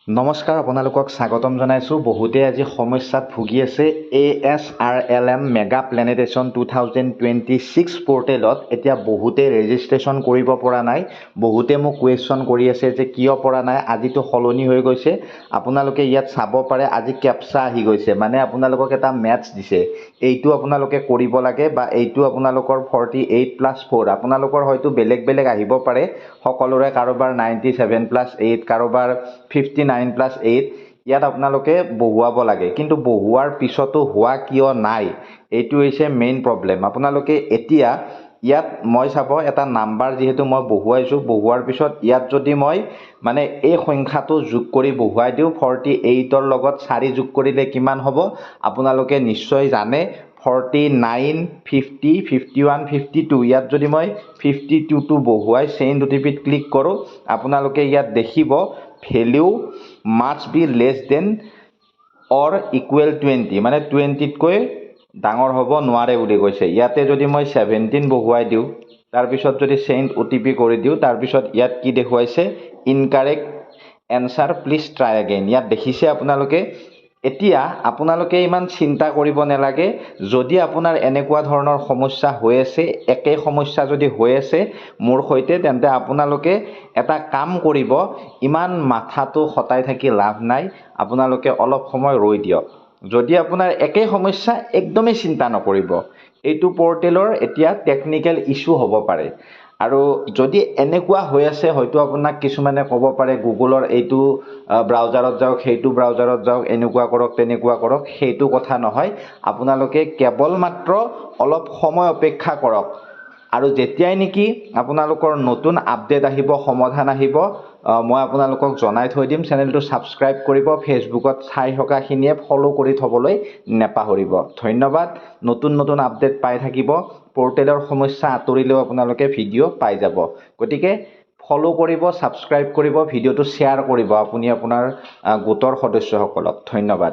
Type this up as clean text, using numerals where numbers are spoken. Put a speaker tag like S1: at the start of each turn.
S1: নমস্কাৰ আপোনালোকক স্বাগতম জনাইছোঁ বহুতে আজি সমস্যাত ভুগি আছে ASRLM মেগা প্লেনেটেশ্যন 2026 পৰ্টেলত এতিয়া বহুতে ৰেজিষ্ট্ৰেশ্যন কৰিব পৰা নাই বহুতে মোক কুৱেশ্যন কৰি আছে যে কিয় পৰা নাই আজিতো সলনি হৈ গৈছে আপোনালোকে ইয়াত চাব পাৰে আজি কেপচা আহি গৈছে মানে আপোনালোকক এটা মেথছ দিছে এইটো আপোনালোকে কৰিব লাগে বা এইটো আপোনালোকৰ 48+4 আপোনালোকৰ হয়তো বেলেগ বেলেগ আহিব পাৰে সকলোৰে কাৰোবাৰ 97+8 কাৰোবাৰ 59+8 ইয়াত আপোনালোকে বহুৱাব লাগে কিন্তু বহুৱাৰ পিছতো হোৱা কিয় নাই এইটো হৈছে মেইন প্ৰবলেম আপোনালোকে এতিয়া ইয়াত মই চাব এটা নাম্বাৰ যেহেতু মই বহুৱাইছো বহুৱাৰ পিছত ইয়াত যদি মই মানে এই সংখ্যাটো যোগ কৰি বহুৱাই দিও 48 ৰ লগত 4 যোগ কৰিলে কিমান হ'ব আপোনালোকে নিশ্চয় জানে 49 50 51 52 ইয়াত যদি মই 52 টো বহুৱাই চেইন ওটিপিত ক্লিক কৰো আপোনালোকে ইয়াত দেখিব value must be less than or equal 20 মানে 20 তকৈ ডাঙৰ হ'ব নোৱাৰে বুলি কৈছে ইয়াতে যদি মই 17 বহুৱাই দিও তাৰ পিছত যদি চেণ্ড ওটিপি কৰি দিও তাৰ পিছত ইয়াত কি দেখুৱাইছে incorrect answer please try again ইয়াত দেখিছে আপোনালোকে এতিয়া আপোনালোকে ইমান চিন্তা কৰিব নালাগে যদি আপোনাৰ এনেকুৱা ধৰণৰ সমস্যা হৈ আছে একে সমস্যা যদি হৈ আছে মোৰ হৈতে তেন্তে আপোনালোকে এটা কাম কৰিব ইমান মাথাটো খটাই থাকি লাভ নাই আপোনালোকে অলপ সময় ৰৈ দিয়ক যদি আপোনাৰ একে সমস্যা একদমই চিন্তা নকৰিব এইটো পৰ্টেলৰ এতিয়া টেকনিক্যাল ইস্যু হ'ব পাৰে আৰু যদি এনেকুৱা হৈ আছে হয়তো আপোনাক কিছুমানে ক'ব পাৰে গুগলৰ এইটো ব্ৰাউজাৰত যাওক সেইটো ব্ৰাউজাৰত যাওক এনেকুৱা কৰক তেনেকুৱা কৰক সেইটো কথা নহয় আপোনালোকে কেৱল মাত্ৰ অলপ সময় অপেক্ষা কৰক আৰু যেতিয়াই নেকি আপোনালোকৰ নতুন আপডেট আহিব সমাধান আহিব মই আপোনালোকক জনাই থৈ দিম চেনেলটো সাবস্ক্ৰাইব কৰিব ফেসবুকত চাই থকাখিনিয়ে ফলো কৰি থবলৈ নেপাহৰিব ধন্যবাদ নতুন নতুন আপডেট পাই থাকিব পৰ্টেলৰ সমস্যা আঁতৰিলেও আপোনালোকে ভিডিঅ' পাই যাব গতিকে ফলো কৰিব সাবস্ক্ৰাইব কৰিব ভিডিঅ'টো শ্বেয়াৰ কৰিব আপুনি আপোনাৰ গোটৰ সদস্যসকলক ধন্যবাদ